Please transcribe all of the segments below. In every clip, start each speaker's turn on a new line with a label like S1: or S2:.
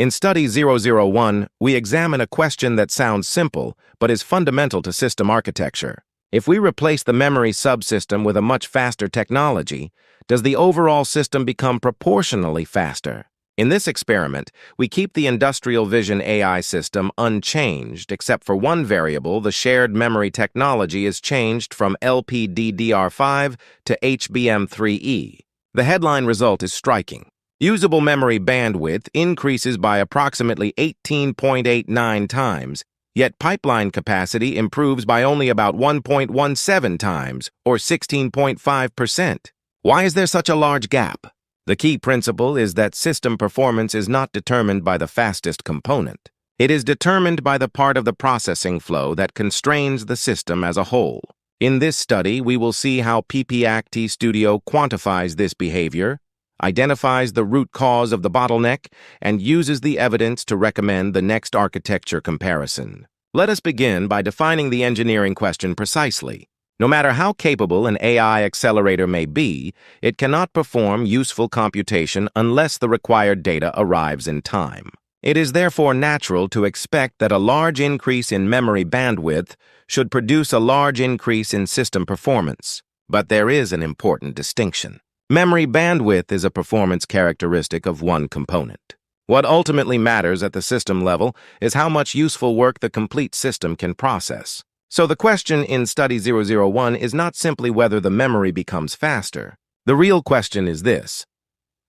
S1: In Study 001, we examine a question that sounds simple, but is fundamental to system architecture. If we replace the memory subsystem with a much faster technology, does the overall system become proportionally faster? In this experiment, we keep the industrial vision AI system unchanged, except for one variable. The shared memory technology is changed from LPDDR5 to HBM3E. The headline result is striking. Usable memory bandwidth increases by approximately 18.89 times, yet pipeline capacity improves by only about 1.17 times, or 16.5%. Why is there such a large gap? The key principle is that system performance is not determined by the fastest component. It is determined by the part of the processing flow that constrains the system as a whole. In this study, we will see how PPACT Studio quantifies this behavior, identifies the root cause of the bottleneck, and uses the evidence to recommend the next architecture comparison. Let us begin by defining the engineering question precisely. No matter how capable an AI accelerator may be, it cannot perform useful computation unless the required data arrives in time. It is therefore natural to expect that a large increase in memory bandwidth should produce a large increase in system performance. But there is an important distinction. Memory bandwidth is a performance characteristic of one component. What ultimately matters at the system level is how much useful work the complete system can process. So the question in Study 001 is not simply whether the memory becomes faster. The real question is this: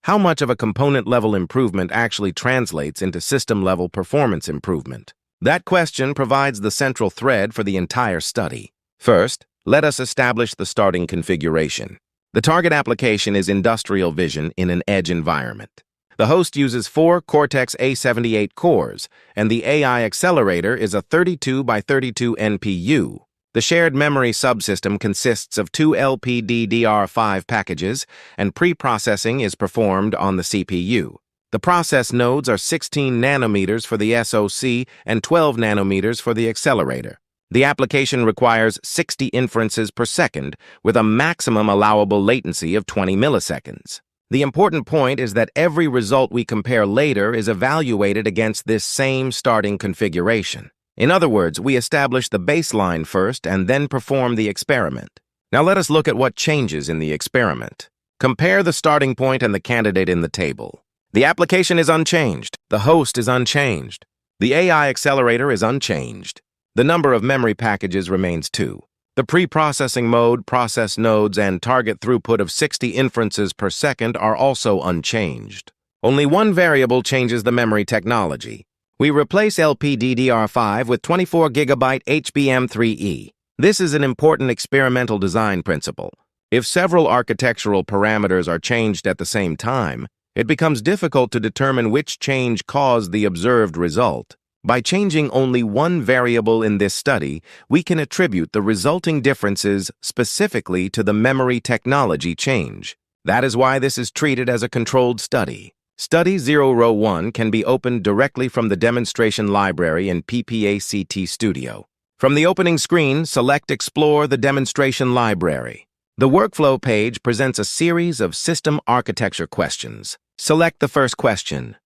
S1: how much of a component-level improvement actually translates into system-level performance improvement? That question provides the central thread for the entire study. First, let us establish the starting configuration. The target application is industrial vision in an edge environment. The host uses 4 Cortex-A78 cores, and the AI accelerator is a 32 by 32 NPU. The shared memory subsystem consists of 2 LPDDR5 packages, and pre-processing is performed on the CPU. The process nodes are 16 nanometers for the SoC and 12 nanometers for the accelerator. The application requires 60 inferences per second, with a maximum allowable latency of 20 milliseconds. The important point is that every result we compare later is evaluated against this same starting configuration. In other words, we establish the baseline first and then perform the experiment. Now let us look at what changes in the experiment. Compare the starting point and the candidate in the table. The application is unchanged. The host is unchanged. The AI accelerator is unchanged. The number of memory packages remains 2. The pre-processing mode, process nodes, and target throughput of 60 inferences per second are also unchanged. Only one variable changes the memory technology. We replace LPDDR5 with 24 GB HBM3E. This is an important experimental design principle. If several architectural parameters are changed at the same time, it becomes difficult to determine which change caused the observed result. By changing only one variable in this study, we can attribute the resulting differences specifically to the memory technology change. That is why this is treated as a controlled study. Study 001 can be opened directly from the demonstration library in PPACT Studio. From the opening screen, select Explore the Demonstration Library. The workflow page presents a series of system architecture questions. Select the first question.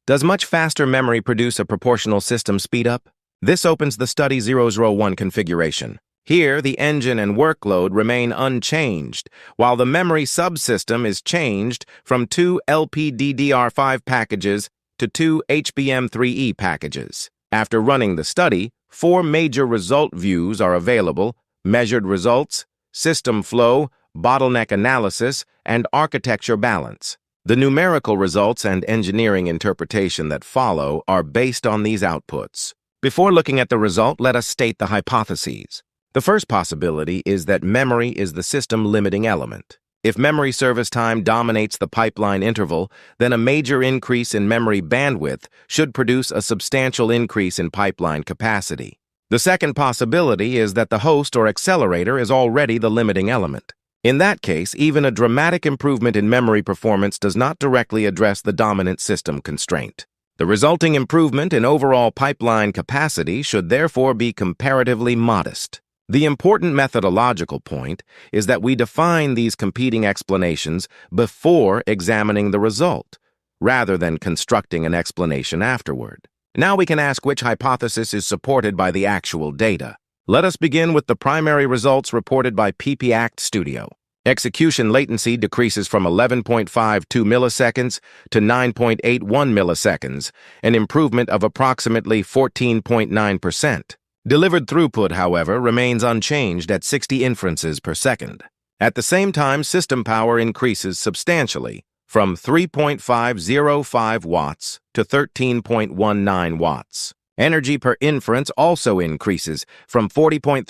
S1: Does much faster memory produce a proportional system speedup? This opens the Study 001 configuration. Here, the engine and workload remain unchanged, while the memory subsystem is changed from 2 LPDDR5 packages to 2 HBM3E packages. After running the study, 4 major result views are available: measured results, system flow, bottleneck analysis, and architecture balance. The numerical results and engineering interpretation that follow are based on these outputs. Before looking at the result, let us state the hypotheses. The first possibility is that memory is the system limiting element. If memory service time dominates the pipeline interval, then a major increase in memory bandwidth should produce a substantial increase in pipeline capacity. The second possibility is that the host or accelerator is already the limiting element. In that case, even a dramatic improvement in memory performance does not directly address the dominant system constraint. The resulting improvement in overall pipeline capacity should therefore be comparatively modest. The important methodological point is that we define these competing explanations before examining the result. rather than constructing an explanation afterward. Now we can ask which hypothesis is supported by the actual data. Let us begin with the primary results reported by PPACT Studio. Execution latency decreases from 11.52 milliseconds to 9.81 milliseconds, an improvement of approximately 14.9%. Delivered throughput, however, remains unchanged at 60 inferences per second. At the same time, system power increases substantially, from 3.505 watts to 13.19 watts. Energy per inference also increases from 40.39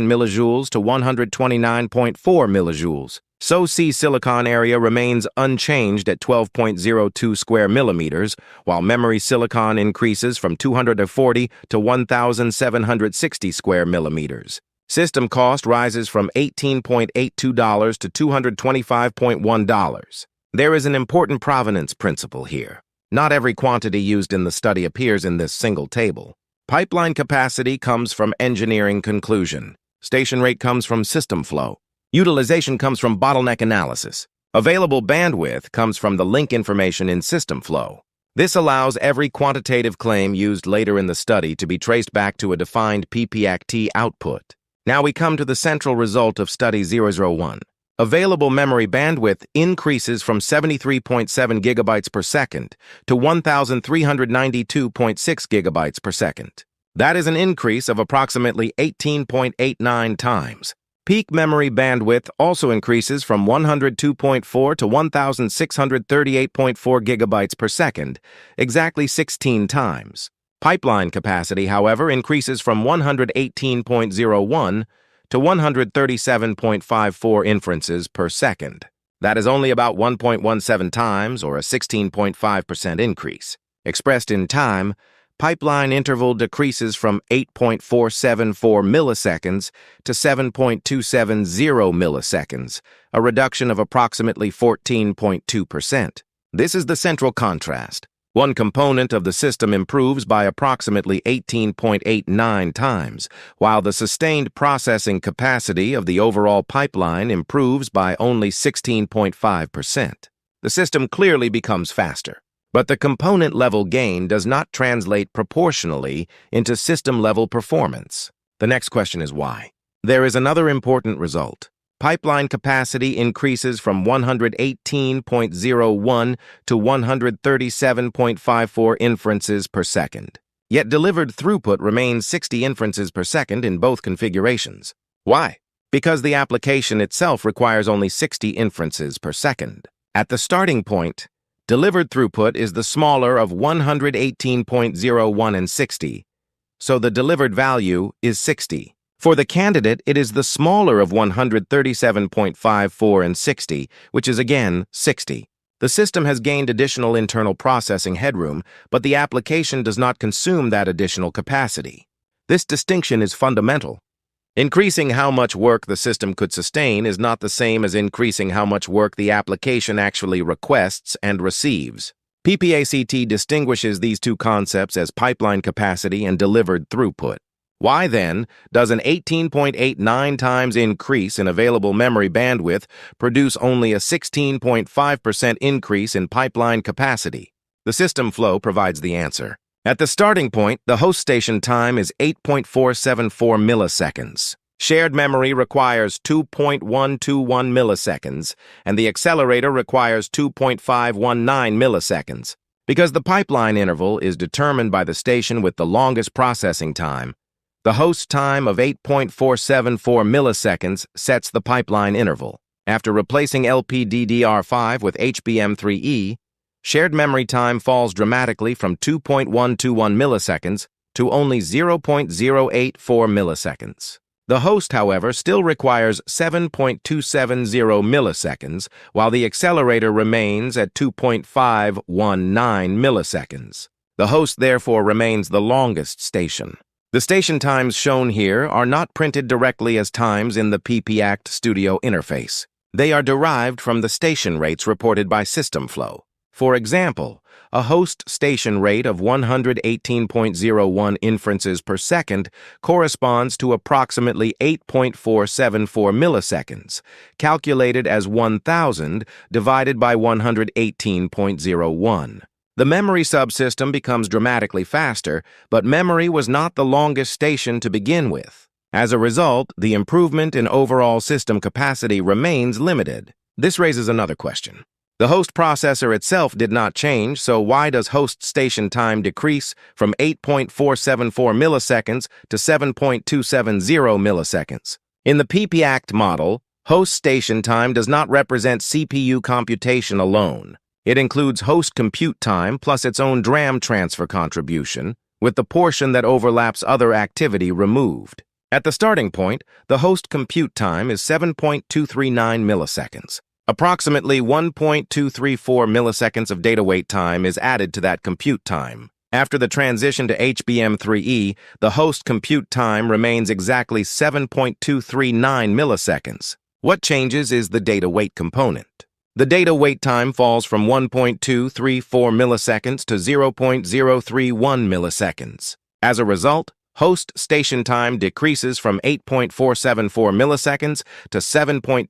S1: millijoules to 129.4 millijoules. SoC silicon area remains unchanged at 12.02 square millimeters, while memory silicon increases from 240 to 1,760 square millimeters. System cost rises from $18.82 to $225.1. There is an important provenance principle here. Not every quantity used in the study appears in this single table. Pipeline capacity comes from engineering conclusion. Station rate comes from system flow. Utilization comes from bottleneck analysis. Available bandwidth comes from the link information in system flow. This allows every quantitative claim used later in the study to be traced back to a defined PPACT output. Now we come to the central result of Study 001. Available memory bandwidth increases from 73.7 gigabytes per second to 1,392.6 gigabytes per second. That is an increase of approximately 18.89 times. Peak memory bandwidth also increases from 102.4 to 1,638.4 gigabytes per second, exactly 16 times. Pipeline capacity, however, increases from 118.01 to 137.54 inferences per second. That is only about 1.17 times, or a 16.5% increase. Expressed in time, pipeline interval decreases from 8.474 milliseconds to 7.270 milliseconds, a reduction of approximately 14.2%. This is the central contrast. One component of the system improves by approximately 18.89 times, while the sustained processing capacity of the overall pipeline improves by only 16.5%. The system clearly becomes faster, but the component-level gain does not translate proportionally into system-level performance. The next question is why. There is another important result. Pipeline capacity increases from 118.01 to 137.54 inferences per second. Yet delivered throughput remains 60 inferences per second in both configurations. Why? Because the application itself requires only 60 inferences per second. At the starting point, delivered throughput is the smaller of 118.01 and 60, so the delivered value is 60. For the candidate, it is the smaller of 137.54 and 60, which is again 60. The system has gained additional internal processing headroom, but the application does not consume that additional capacity. This distinction is fundamental. Increasing how much work the system could sustain is not the same as increasing how much work the application actually requests and receives. PPACT distinguishes these two concepts as pipeline capacity and delivered throughput. Why, then, does an 18.89 times increase in available memory bandwidth produce only a 16.5% increase in pipeline capacity? The system flow provides the answer. At the starting point, the host station time is 8.474 milliseconds. Shared memory requires 2.121 milliseconds, and the accelerator requires 2.519 milliseconds. Because the pipeline interval is determined by the station with the longest processing time, the host time of 8.474 milliseconds sets the pipeline interval. After replacing LPDDR5 with HBM3E, shared memory time falls dramatically from 2.121 milliseconds to only 0.084 milliseconds. The host, however, still requires 7.270 milliseconds, while the accelerator remains at 2.519 milliseconds. The host, therefore, remains the longest station. The station times shown here are not printed directly as times in the PPACT Studio interface. They are derived from the station rates reported by system flow. For example, a host station rate of 118.01 inferences per second corresponds to approximately 8.474 milliseconds, calculated as 1,000 divided by 118.01. The memory subsystem becomes dramatically faster, but memory was not the longest station to begin with. As a result, the improvement in overall system capacity remains limited. This raises another question. The host processor itself did not change, so why does host station time decrease from 8.474 milliseconds to 7.270 milliseconds? In the PPACT model, host station time does not represent CPU computation alone. It includes host compute time plus its own DRAM transfer contribution, with the portion that overlaps other activity removed. At the starting point, the host compute time is 7.239 milliseconds. Approximately 1.234 milliseconds of data wait time is added to that compute time. After the transition to HBM3E, the host compute time remains exactly 7.239 milliseconds. What changes is the data wait component. The data wait time falls from 1.234 milliseconds to 0.031 milliseconds. As a result, host station time decreases from 8.474 milliseconds to 7.270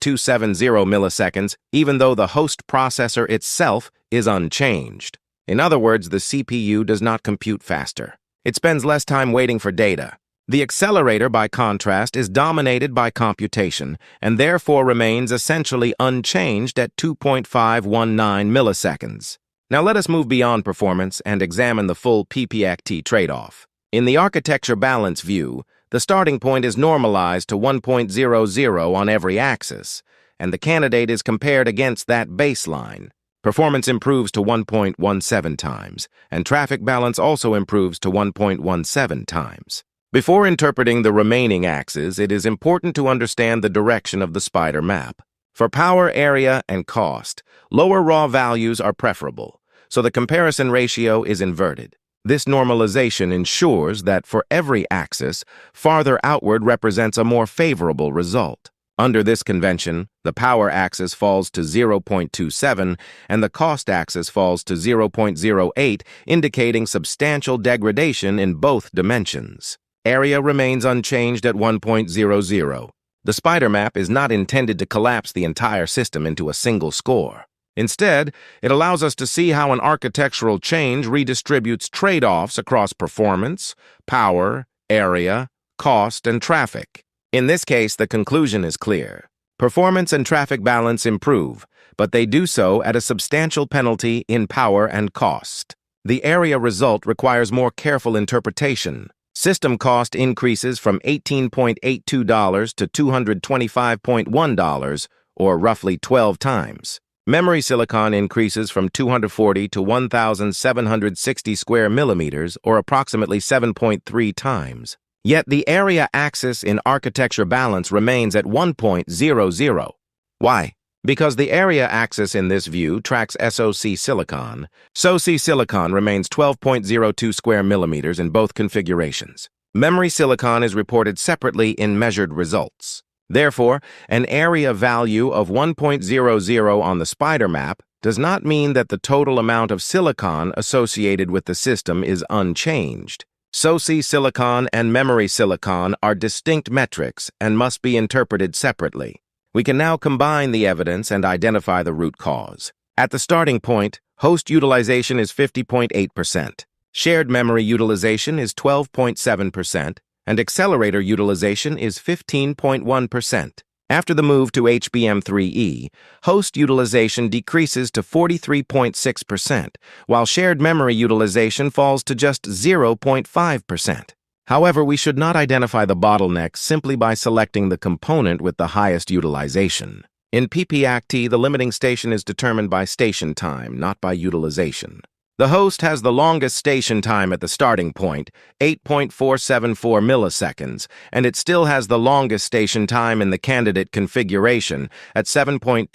S1: milliseconds, even though the host processor itself is unchanged. In other words, the CPU does not compute faster. It spends less time waiting for data. The accelerator, by contrast, is dominated by computation and therefore remains essentially unchanged at 2.519 milliseconds. Now let us move beyond performance and examine the full PPACT trade-off. In the architecture balance view, the starting point is normalized to 1.00 on every axis, and the candidate is compared against that baseline. Performance improves to 1.17 times, and traffic balance also improves to 1.17 times. Before interpreting the remaining axes, it is important to understand the direction of the spider map. For power, area, and cost, lower raw values are preferable, so the comparison ratio is inverted. This normalization ensures that for every axis, farther outward represents a more favorable result. Under this convention, the power axis falls to 0.27 and the cost axis falls to 0.08, indicating substantial degradation in both dimensions. Area remains unchanged at 1.00. The spider map is not intended to collapse the entire system into a single score. Instead, it allows us to see how an architectural change redistributes trade-offs across performance, power, area, cost, and traffic. In this case, the conclusion is clear. Performance and traffic balance improve, but they do so at a substantial penalty in power and cost. The area result requires more careful interpretation. System cost increases from $18.82 to $225.1, or roughly 12 times. Memory silicon increases from 240 to 1,760 square millimeters, or approximately 7.3 times. Yet the area axis in architecture balance remains at 1.00. Why? Because the area axis in this view tracks SoC silicon. SoC silicon remains 12.02 square millimeters in both configurations. Memory silicon is reported separately in measured results. Therefore, an area value of 1.00 on the spider map does not mean that the total amount of silicon associated with the system is unchanged. SoC silicon and memory silicon are distinct metrics and must be interpreted separately. We can now combine the evidence and identify the root cause. At the starting point, host utilization is 50.8%, shared memory utilization is 12.7%, and accelerator utilization is 15.1%. After the move to HBM3E, host utilization decreases to 43.6%, while shared memory utilization falls to just 0.5%. However, we should not identify the bottleneck simply by selecting the component with the highest utilization. In PPACT, the limiting station is determined by station time, not by utilization. The host has the longest station time at the starting point, 8.474 milliseconds, and it still has the longest station time in the candidate configuration at 7.270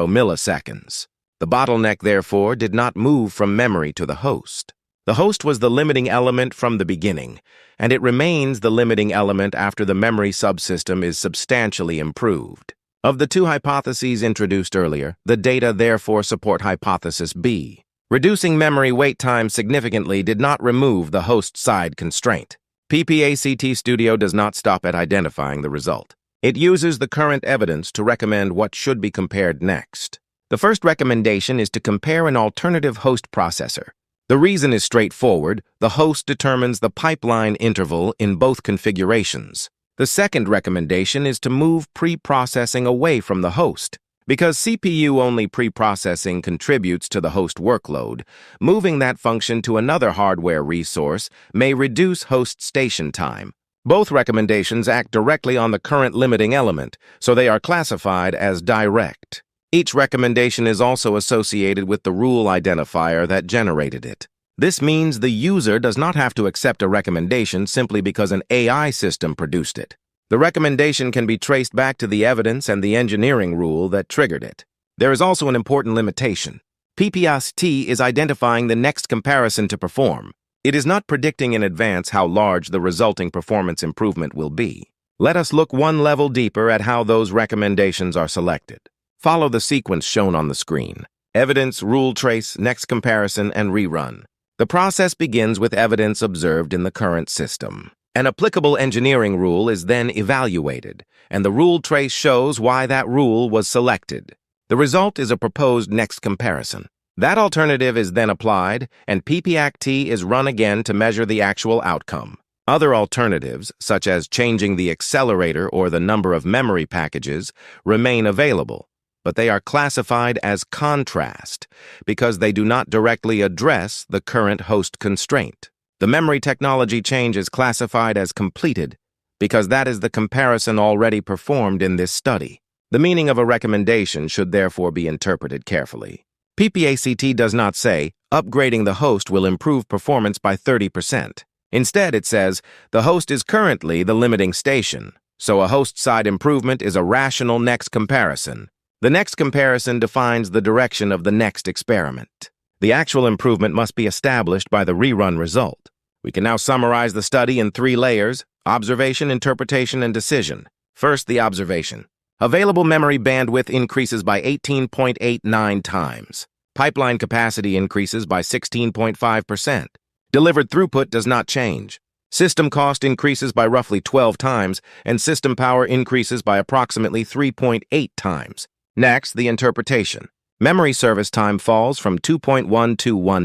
S1: milliseconds. The bottleneck, therefore, did not move from memory to the host. The host was the limiting element from the beginning, and it remains the limiting element after the memory subsystem is substantially improved. Of the two hypotheses introduced earlier, the data therefore support hypothesis B. Reducing memory wait time significantly did not remove the host-side constraint. PPACT Studio does not stop at identifying the result. It uses the current evidence to recommend what should be compared next. The first recommendation is to compare an alternative host processor. The reason is straightforward. The host determines the pipeline interval in both configurations. The second recommendation is to move pre-processing away from the host. Because CPU-only pre-processing contributes to the host workload, moving that function to another hardware resource may reduce host station time. Both recommendations act directly on the current limiting element, so they are classified as direct. Each recommendation is also associated with the rule identifier that generated it. This means the user does not have to accept a recommendation simply because an AI system produced it. The recommendation can be traced back to the evidence and the engineering rule that triggered it. There is also an important limitation. PPACT is identifying the next comparison to perform. It is not predicting in advance how large the resulting performance improvement will be. Let us look one level deeper at how those recommendations are selected. Follow the sequence shown on the screen: evidence, rule trace, next comparison, and rerun. The process begins with evidence observed in the current system. An applicable engineering rule is then evaluated, and the rule trace shows why that rule was selected. The result is a proposed next comparison. That alternative is then applied, and PPACT is run again to measure the actual outcome. Other alternatives, such as changing the accelerator or the number of memory packages, remain available, but they are classified as contrast because they do not directly address the current host constraint. The memory technology change is classified as completed because that is the comparison already performed in this study. The meaning of a recommendation should therefore be interpreted carefully. PPACT does not say, upgrading the host will improve performance by 30%. Instead, it says, the host is currently the limiting station, so a host-side improvement is a rational next comparison. The next comparison defines the direction of the next experiment. The actual improvement must be established by the rerun result. We can now summarize the study in 3 layers: observation, interpretation, and decision. First, the observation. Available memory bandwidth increases by 18.89 times. Pipeline capacity increases by 16.5%. Delivered throughput does not change. System cost increases by roughly 12 times, and system power increases by approximately 3.8 times. Next, the interpretation. Memory service time falls from 2.121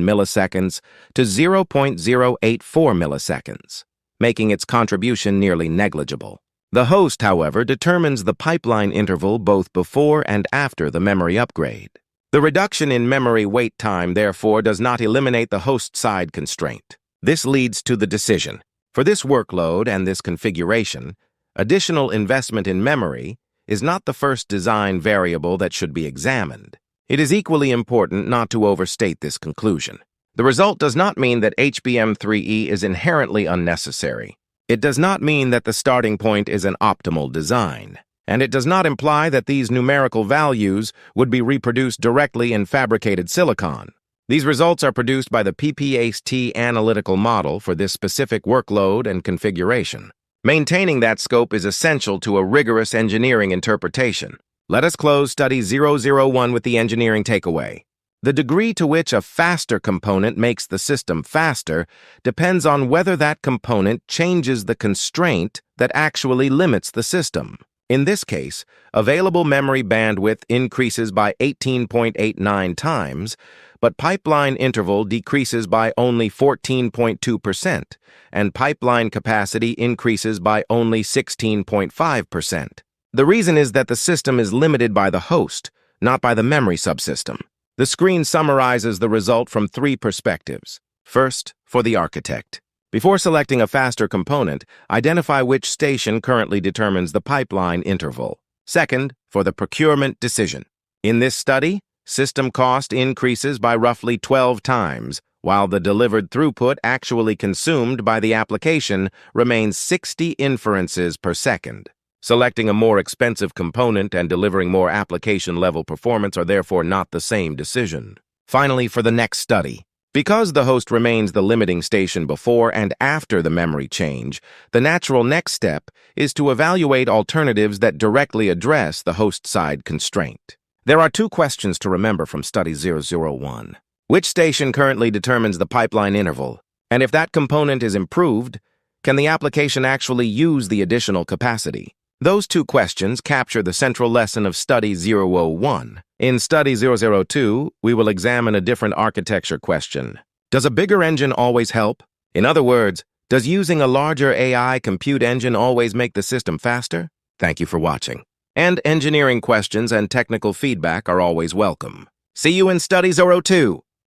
S1: milliseconds to 0.084 milliseconds, making its contribution nearly negligible. The host, however, determines the pipeline interval both before and after the memory upgrade. The reduction in memory wait time, therefore, does not eliminate the host-side constraint. This leads to the decision. For this workload and this configuration, additional investment in memory is not the first design variable that should be examined. It is equally important not to overstate this conclusion. The result does not mean that HBM3E is inherently unnecessary. It does not mean that the starting point is an optimal design. And it does not imply that these numerical values would be reproduced directly in fabricated silicon. These results are produced by the PPACT analytical model for this specific workload and configuration. Maintaining that scope is essential to a rigorous engineering interpretation. Let us close Study 001 with the engineering takeaway. The degree to which a faster component makes the system faster depends on whether that component changes the constraint that actually limits the system. In this case, available memory bandwidth increases by 18.89 times, but pipeline interval decreases by only 14.2%, and pipeline capacity increases by only 16.5%. The reason is that the system is limited by the host, not by the memory subsystem. The screen summarizes the result from 3 perspectives. First, for the architect. Before selecting a faster component, identify which station currently determines the pipeline interval. Second, for the procurement decision. In this study, system cost increases by roughly 12 times, while the delivered throughput actually consumed by the application remains 60 inferences per second. Selecting a more expensive component and delivering more application-level performance are therefore not the same decision. Finally, for the next study. Because the host remains the limiting station before and after the memory change, the natural next step is to evaluate alternatives that directly address the host-side constraint. There are two questions to remember from Study 001. Which station currently determines the pipeline interval? And if that component is improved, can the application actually use the additional capacity? Those two questions capture the central lesson of Study 001. In Study 002, we will examine a different architecture question. Does a bigger engine always help? In other words, does using a larger AI compute engine always make the system faster? Thank you for watching. And engineering questions and technical feedback are always welcome. See you in Study 02.